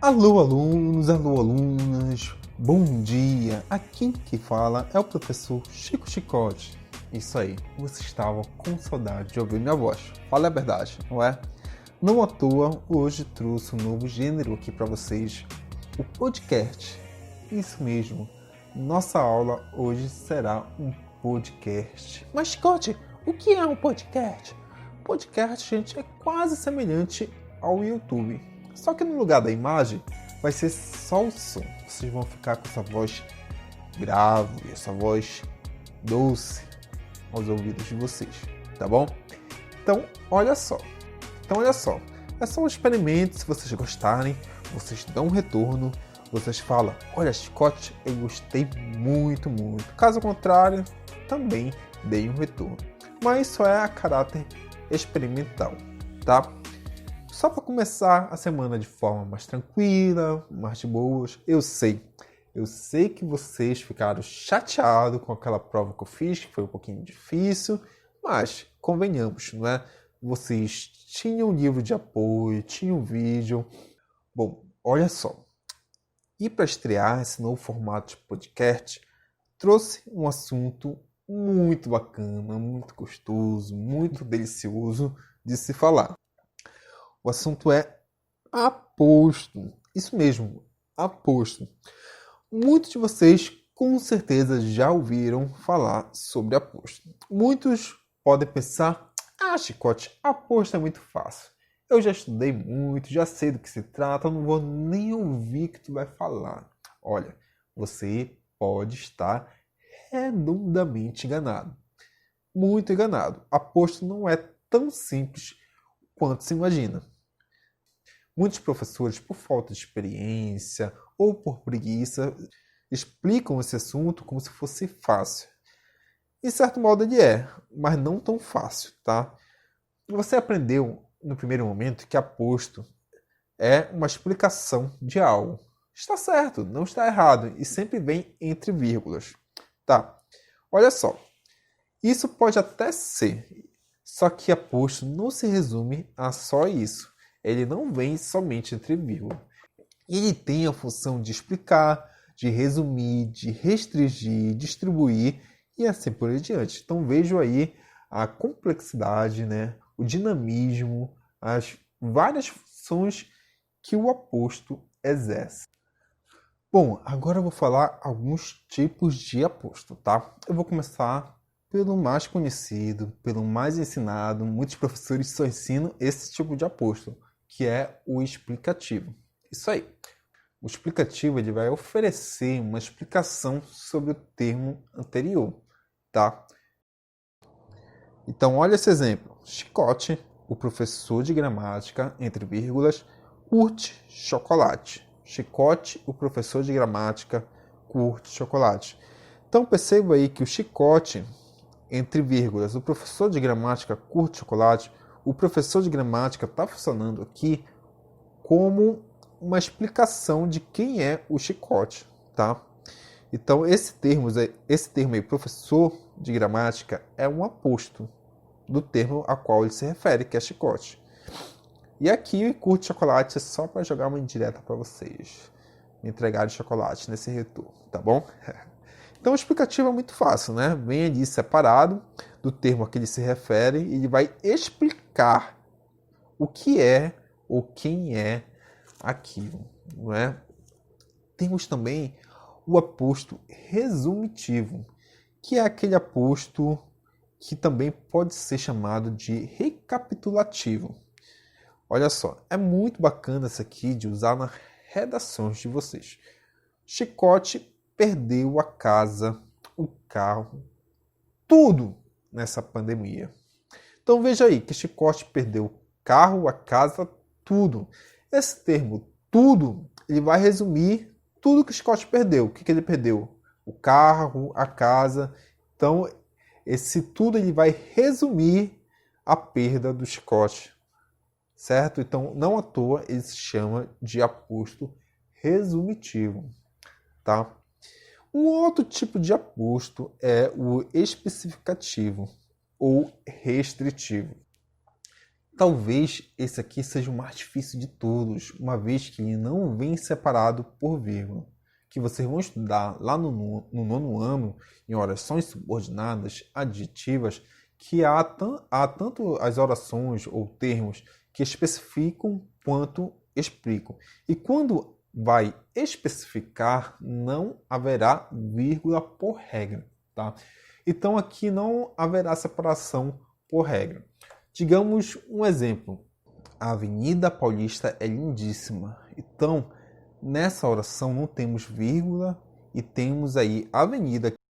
Alô, alunos, alô, alunas, bom dia! Aqui que fala é o professor Chico Chicote. Isso aí, você estava com saudade de ouvir minha voz. Fala a verdade, não é? Não à toa, hoje trouxe um novo gênero aqui para vocês, o podcast. Isso mesmo, nossa aula hoje será um podcast. Mas, Chicote, o que é um podcast? Podcast, gente, é quase semelhante ao YouTube. Só que no lugar da imagem vai ser só o som. Vocês vão ficar com essa voz grave, essa voz doce aos ouvidos de vocês, tá bom? Então, olha só. É só um experimento. Se vocês gostarem, vocês dão um retorno. Vocês falam, olha, Chicote, eu gostei muito, muito. Caso contrário, também deem um retorno. Mas isso é a caráter experimental, tá? Só para começar a semana de forma mais tranquila, mais de boas. Eu sei que vocês ficaram chateados com aquela prova que eu fiz, que foi um pouquinho difícil, mas convenhamos, não é? Vocês tinham livro de apoio, tinham vídeo. Bom, olha só. E para estrear esse novo formato de podcast, trouxe um assunto muito bacana, muito gostoso, muito delicioso de se falar. O assunto é aposto. Isso mesmo, aposto. Muitos de vocês com certeza já ouviram falar sobre aposto. Muitos podem pensar, Chicote, aposto é muito fácil. Eu já estudei muito, já sei do que se trata, eu não vou nem ouvir o que tu vai falar. Olha, você pode estar redondamente enganado. Muito enganado. Aposto não é tão simples quanto se imagina. Muitos professores, por falta de experiência ou por preguiça, explicam esse assunto como se fosse fácil. Em certo modo ele é, mas não tão fácil, tá? Você aprendeu no primeiro momento que aposto é uma explicação de algo. Está certo, não está errado e sempre vem entre vírgulas, tá? Olha só, isso pode até ser, só que aposto não se resume a só isso. Ele não vem somente entre vírgulas. Ele tem a função de explicar, de resumir, de restringir, distribuir e assim por diante. Então vejo aí a complexidade, né? O dinamismo, as várias funções que o aposto exerce. Bom, agora eu vou falar alguns tipos de aposto, tá? Eu vou começar pelo mais conhecido, pelo mais ensinado. Muitos professores só ensinam esse tipo de aposto, que é o explicativo. Isso aí. O explicativo ele vai oferecer uma explicação sobre o termo anterior, tá? Então, olha esse exemplo. Chicote, o professor de gramática, entre vírgulas, curte chocolate. Chicote, o professor de gramática, curte chocolate. Então, perceba aí que o Chicote, entre vírgulas, o professor de gramática curte chocolate. O professor de gramática está funcionando aqui como uma explicação de quem é o Chicote, tá? Então, esse termo aí, professor de gramática, é um aposto do termo a qual ele se refere, que é Chicote. E aqui, o curte chocolate é só para jogar uma indireta para vocês. Me entregarem chocolate nesse retorno, tá bom? Então, o explicativo é muito fácil, né? Vem ali separado do termo a que ele se refere e ele vai explicar o que é ou quem é aquilo, não é? Temos também o aposto resumitivo, que é aquele aposto que também pode ser chamado de recapitulativo. Olha só, é muito bacana isso aqui de usar nas redações de vocês. Chicote perdeu a casa, o carro, tudo nessa pandemia. Então veja aí que Chicote perdeu o carro, a casa, tudo. Esse termo tudo, ele vai resumir tudo que Chicote perdeu. O que ele perdeu? O carro, a casa. Então esse tudo ele vai resumir a perda do Chicote, certo? Então não à toa ele se chama de aposto resumitivo, tá? Um outro tipo de aposto é o especificativo ou restritivo. Talvez esse aqui seja o mais difícil de todos, uma vez que ele não vem separado por vírgula, que vocês vão estudar lá no nono ano, em orações subordinadas adjetivas, que há tanto as orações ou termos que especificam quanto explicam. E quando vai especificar, não haverá vírgula por regra, tá? Então aqui não haverá separação por regra. Digamos um exemplo. A Avenida Paulista é lindíssima. Então, nessa oração não temos vírgula e temos aí a avenida